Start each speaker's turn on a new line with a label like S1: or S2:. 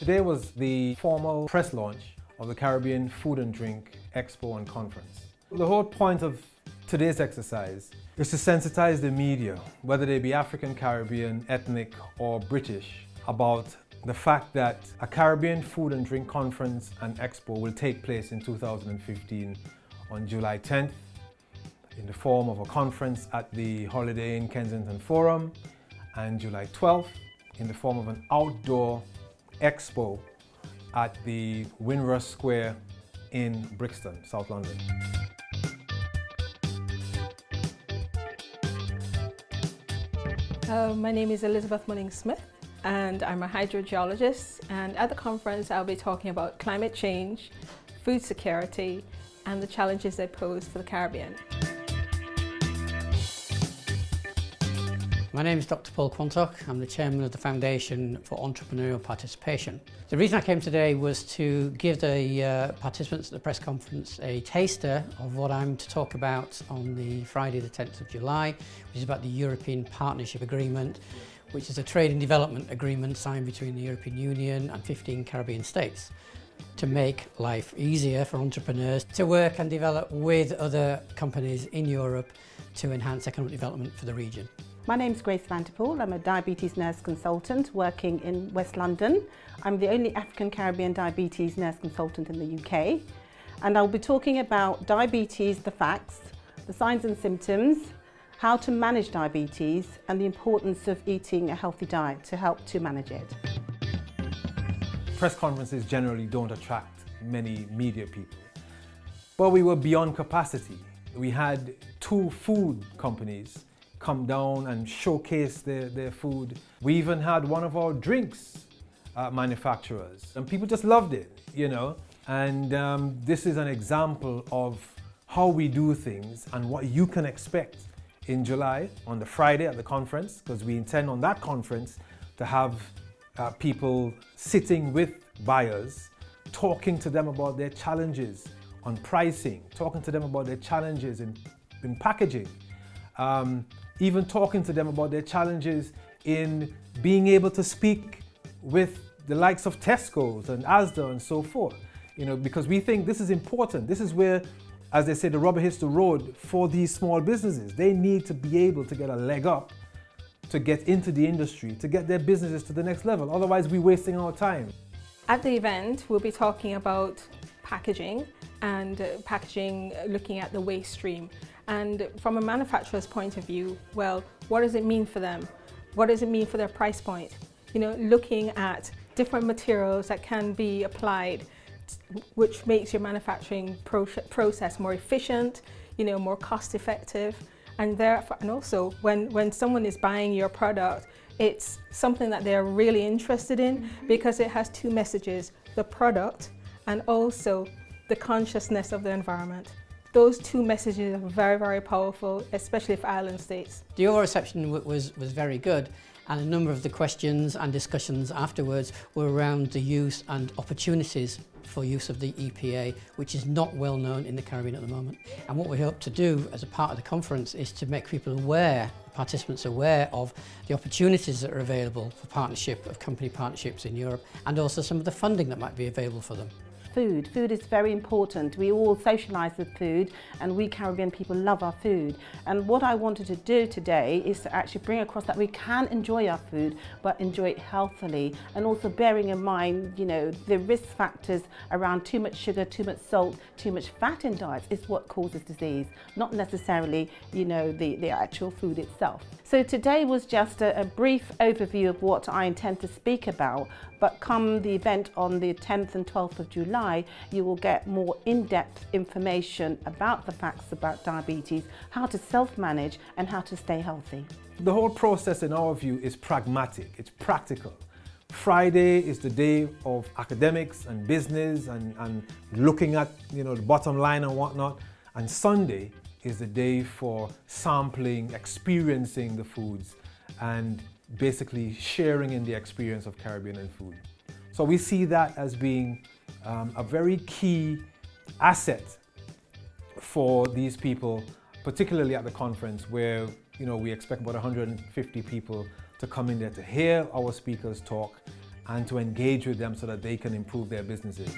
S1: Today was the formal press launch of the Caribbean Food and Drink Expo and Conference. The whole point of today's exercise is to sensitize the media, whether they be African, Caribbean, ethnic or British, about the fact that a Caribbean Food and Drink Conference and Expo will take place in 2015 on July 10th in the form of a conference at the Holiday Inn Kensington Forum, and July 12th in the form of an outdoor expo at the Windrush Square in Brixton, South London.
S2: My name is Elizabeth Munning-Smith and I'm a hydrogeologist, and at the conference I'll be talking about climate change, food security and the challenges they pose for the Caribbean.
S3: My name is Dr. Paul Quantock. I'm the chairman of the Foundation for Entrepreneurial Participation. The reason I came today was to give the participants at the press conference a taster of what I'm to talk about on the Friday the 10th of July, which is about the European Partnership Agreement, which is a trade and development agreement signed between the European Union and 15 Caribbean states to make life easier for entrepreneurs to work and develop with other companies in Europe to enhance economic development for the region.
S4: My name is Grace Vanderpool. I'm a diabetes nurse consultant working in West London. I'm the only African Caribbean diabetes nurse consultant in the UK. And I'll be talking about diabetes, the facts, the signs and symptoms, how to manage diabetes, and the importance of eating a healthy diet to help to manage it.
S1: Press conferences generally don't attract many media people, but we were beyond capacity. We had 2 food companies come down and showcase their food. We even had one of our drinks manufacturers, and people just loved it, you know. And this is an example of how we do things and what you can expect in July on the Friday at the conference, because we intend on that conference to have people sitting with buyers, talking to them about their challenges on pricing, talking to them about their challenges in packaging, even talking to them about their challenges in being able to speak with the likes of Tesco's and Asda and so forth. You know, because we think this is important. This is where, as they say, the rubber hits the road for these small businesses. They need to be able to get a leg up to get into the industry, to get their businesses to the next level. Otherwise, we're wasting our time.
S2: At the event, we'll be talking about packaging and packaging looking at the waste stream. And from a manufacturer's point of view, well, what does it mean for them? What does it mean for their price point? You know, looking at different materials that can be applied, which makes your manufacturing process more efficient, you know, more cost effective. And therefore, and also when someone is buying your product, it's something that they're really interested in because it has 2 messages, the product and also the consciousness of the environment. Those 2 messages are very, very powerful, especially for island states.
S3: The overall reception was very good, and a number of the questions and discussions afterwards were around the use and opportunities for use of the EPA, which is not well known in the Caribbean at the moment. And what we hope to do as a part of the conference is to make people aware, participants aware of the opportunities that are available for partnership, of company partnerships in Europe, and also some of the funding that might be available for them.
S4: Food. Food is very important. We all socialise with food, and we Caribbean people love our food. And what I wanted to do today is to actually bring across that we can enjoy our food, but enjoy it healthily, and also bearing in mind, you know, the risk factors around too much sugar, too much salt, too much fat in diets is what causes disease, not necessarily, you know, the actual food itself. So today was just a brief overview of what I intend to speak about, but come the event on the 10th and 12th of July, you will get more in-depth information about the facts about diabetes, how to self-manage and how to stay healthy.
S1: The whole process, in our view, is pragmatic, it's practical. Friday is the day of academics and business and looking at, you know, the bottom line and whatnot, and Sunday is the day for sampling, experiencing the foods, and basically sharing in the experience of Caribbean food. So we see that as being a very key asset for these people, particularly at the conference where, you know, we expect about 150 people to come in there to hear our speakers talk and to engage with them so that they can improve their businesses.